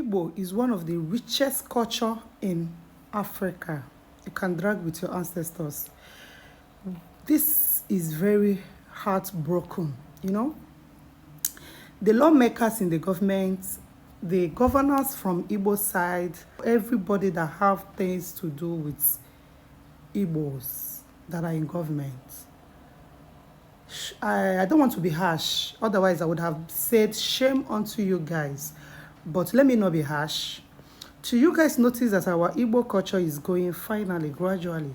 Igbo is one of the richest culture in Africa. You can drag with your ancestors. This is very heartbroken, you know. The lawmakers in the government, the governors from Igbo side, everybody that have things to do with Igbos that are in government. I don't want to be harsh, otherwise I would have said shame unto you guys. But let me not be harsh. Do you guys notice that our Igbo culture is going finally, gradually?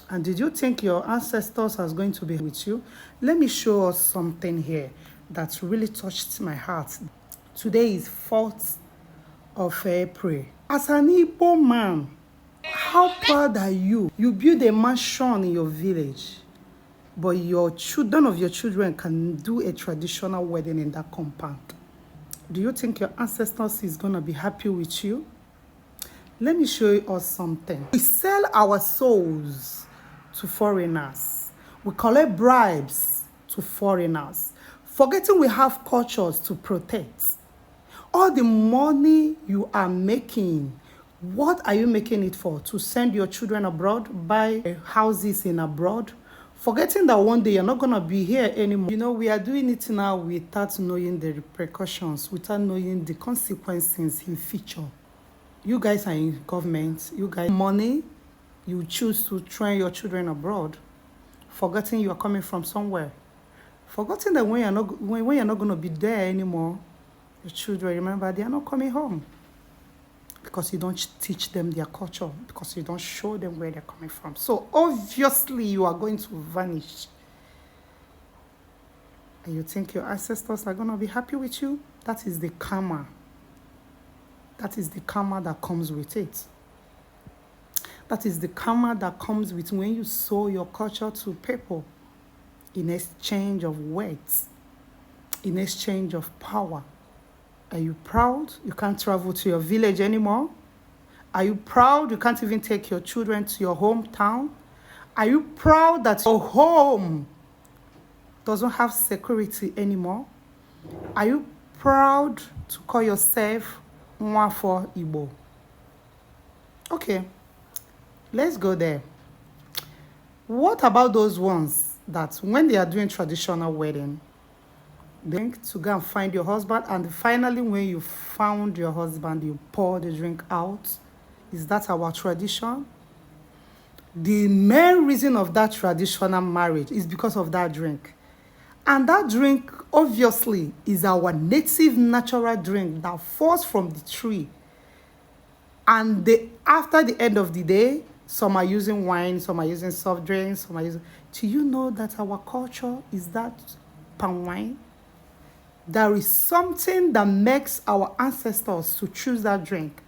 And did you think your ancestors are going to be with you? Let me show us something here that really touched my heart. Today is 4th of April. As an Igbo man, how proud are you? You build a mansion in your village, but none of your children can do a traditional wedding in that compound. Do you think your ancestors is going to be happy with you? Let me show you us something. We sell our souls to foreigners. We collect bribes to foreigners, forgetting we have cultures to protect. All the money you are making, what are you making it for? To send your children abroad, buy houses in abroad, forgetting that one day you're not going to be here anymore. You know, we are doing it now without knowing the repercussions, without knowing the consequences in future. You guys are in government, you guys money, you choose to train your children abroad, forgetting you are coming from somewhere. Forgetting that when you're not going to be there anymore, your children, remember, they are not coming home. Because you don't teach them their culture, because you don't show them where they're coming from. So obviously you are going to vanish. And you think your ancestors are going to be happy with you? That is the karma. That is the karma that comes with it. That is the karma that comes with when you sow your culture to people in exchange of words, in exchange of power. Are you proud you can't travel to your village anymore? Are you proud you can't even take your children to your hometown? Are you proud that your home doesn't have security anymore? Are you proud to call yourself Nwafọ Igbo? Okay, let's go there. What about those ones that when they are doing traditional wedding, drink to go and find your husband, and finally when you found your husband, you pour the drink out? Is that our tradition? The main reason of that traditional marriage is because of that drink. And that drink obviously is our native natural drink that falls from the tree. And after the end of the day, some are using wine, some are using soft drinks, some are using... Do you know that our culture is that palm wine? There is something that makes our ancestors to choose that drink.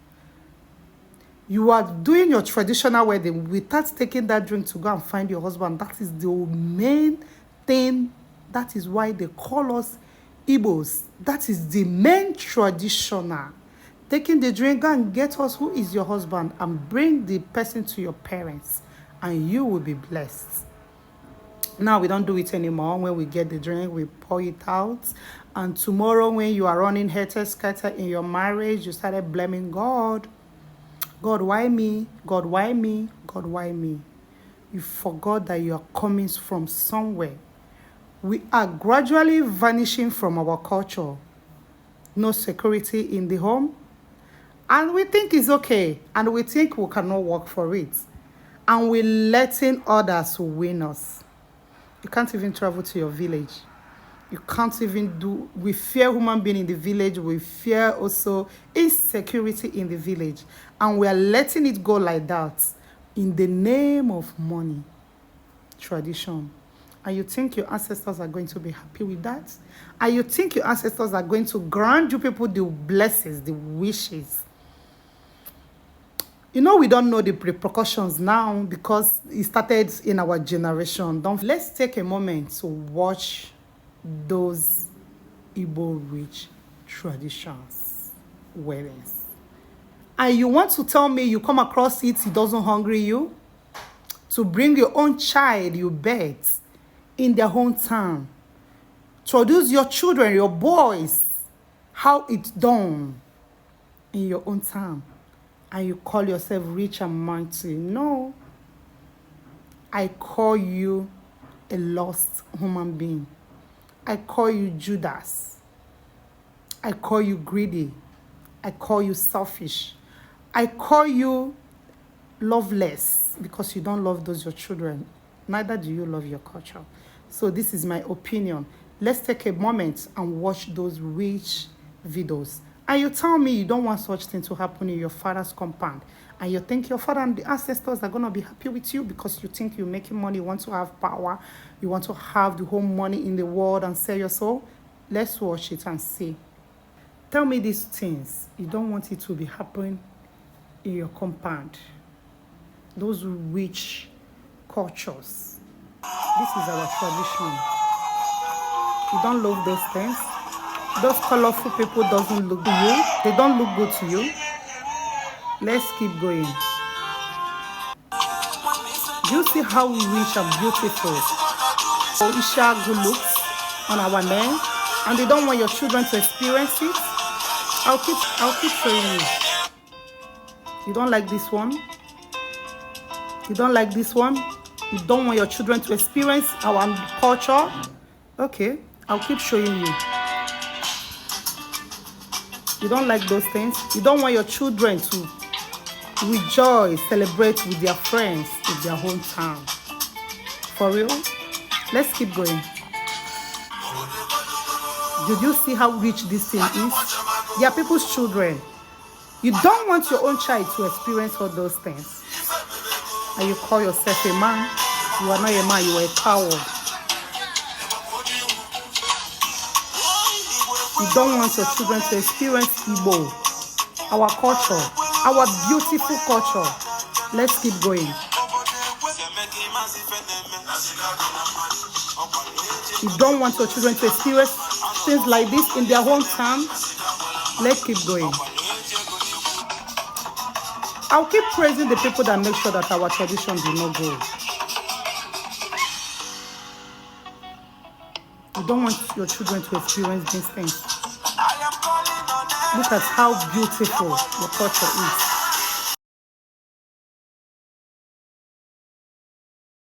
You are doing your traditional wedding without taking that drink to go and find your husband. That is the main thing. That is why they call us Igbos. That is the main traditional. Taking the drink and get us who is your husband and bring the person to your parents, and you will be blessed. Now we don't do it anymore. When we get the drink, we pour it out. And tomorrow when you are running helter-skelter in your marriage, you started blaming God. God, why me? God, why me? God, why me? You forgot that you are coming from somewhere. We are gradually vanishing from our culture. No security in the home. And we think it's okay. And we think we cannot work for it. And we're letting others win us. You can't even travel to your village. You can't even do... We fear human being in the village. We fear also insecurity in the village. And we are letting it go like that in the name of money, tradition. And you think your ancestors are going to be happy with that? And you think your ancestors are going to grant you people the blessings, the wishes? You know, we don't know the repercussions now because it started in our generation. Let's take a moment to watch those Igbo rich traditions, weddings. And you want to tell me you come across it doesn't hungry you? To bring your own child you bet in their hometown. Introduce your children, your boys, how it's done. in your own time and you call yourself rich and mighty. No. I call you a lost human being. I call you Judas. I call you greedy. I call you selfish. I call you loveless because you don't love those your children. Neither do you love your culture. So this is my opinion. Let's take a moment and watch those rich videos. And you tell me you don't want such thing to happen in your father's compound. And you think your father and the ancestors are going to be happy with you because you think you're making money, you want to have power, you want to have the whole money in the world and sell your soul. Let's watch it and see. Tell me these things. You don't want it to be happening in your compound. Those rich cultures. This is our tradition. You don't love those things. Those colorful people doesn't look good to you. They don't look good to you. Let's keep going. Do you see how rich and beautiful Isha good looks on our men? And they don't want your children to experience it? I'll keep showing you. You don't like this one? You don't like this one? You don't want your children to experience our culture? Okay, I'll keep showing you. You don't like those things? You don't want your children to rejoice, celebrate with their friends in their hometown? For real? Let's keep going. Did you see how rich this thing is? They are people's children. You don't want your own child to experience all those things. And you call yourself a man. You are not a man, you are a coward. You don't want your children to experience igbo, our culture, our beautiful culture. Let's keep going. You don't want your children to experience things like this in their hometown. Let's keep going. I'll keep praising the people that make sure that our tradition do not go. You don't want your children to experience these things. Look at how beautiful your culture is.